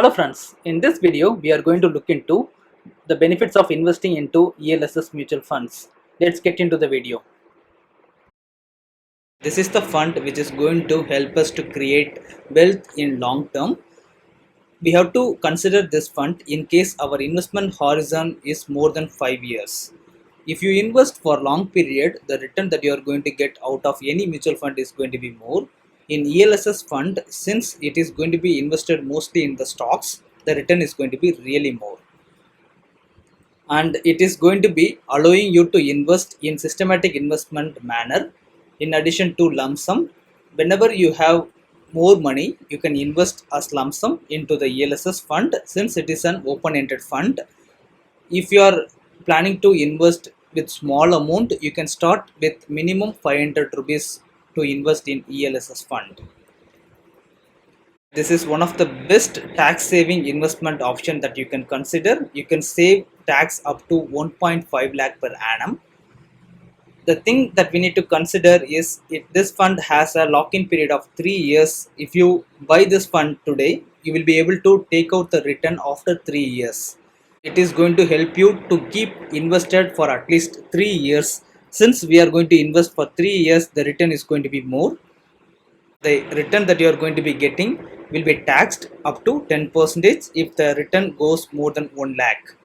Hello friends, in this video we are going to look into the benefits of investing into ELSS mutual funds. Let's get into the video. This is the fund which is going to help us to create wealth in long term. We have to consider this fund in case our investment horizon is more than 5 years. If you invest for long period, the return that you are going to get out of any mutual fund is going to be more. In ELSS fund, since it is going to be invested mostly in the stocks, the return is going to be really more. And it is going to be allowing you to invest in systematic investment manner in addition to lump sum. Whenever you have more money, you can invest as lump sum into the ELSS fund since it is an open-ended fund. If you are planning to invest with small amount, you can start with minimum 500 rupees to invest in ELSS fund. This is one of the best tax saving investment option that you can consider. You can save tax up to 1.5 lakh per annum. The thing that we need to consider is if this fund has a lock-in period of 3 years. If you buy this fund today, you will be able to take out the return after 3 years. It is going to help you to keep invested for at least 3 years. Since we are going to invest for 3 years, the return is going to be more. The return that you are going to be getting will be taxed up to 10% if the return goes more than 1 lakh.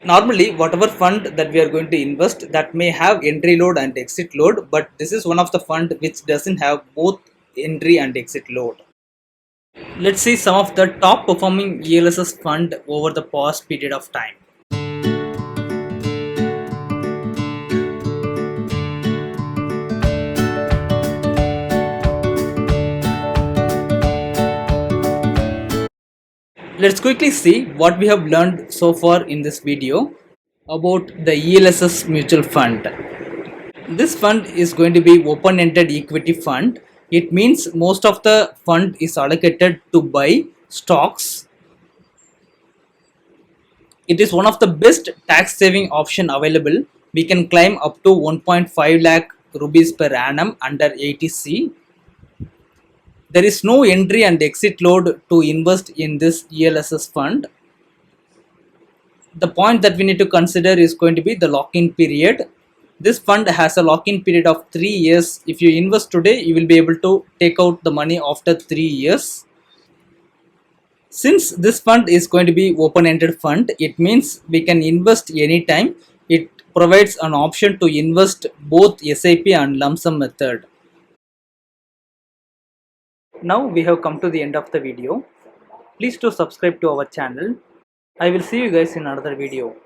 Normally, whatever fund that we are going to invest, that may have entry load and exit load, but this is one of the fund which doesn't have both entry and exit load. Let's see some of the top performing ELSS fund over the past period of time. Let's quickly see what we have learned so far in this video about the ELSS mutual fund. This fund is going to be open-ended equity fund. It means most of the fund is allocated to buy stocks. It is one of the best tax saving option available. We can claim up to 1.5 lakh rupees per annum under 80C. There is no entry and exit load to invest in this ELSS fund. The point that we need to consider is going to be the lock-in period. This fund has a lock-in period of 3 years. If you invest today, you will be able to take out the money after 3 years. Since this fund is going to be open-ended fund, it means we can invest anytime. It provides an option to invest both SIP and lump sum method. Now we have come to the end of the video. Please do subscribe to our channel. I will see you guys in another video.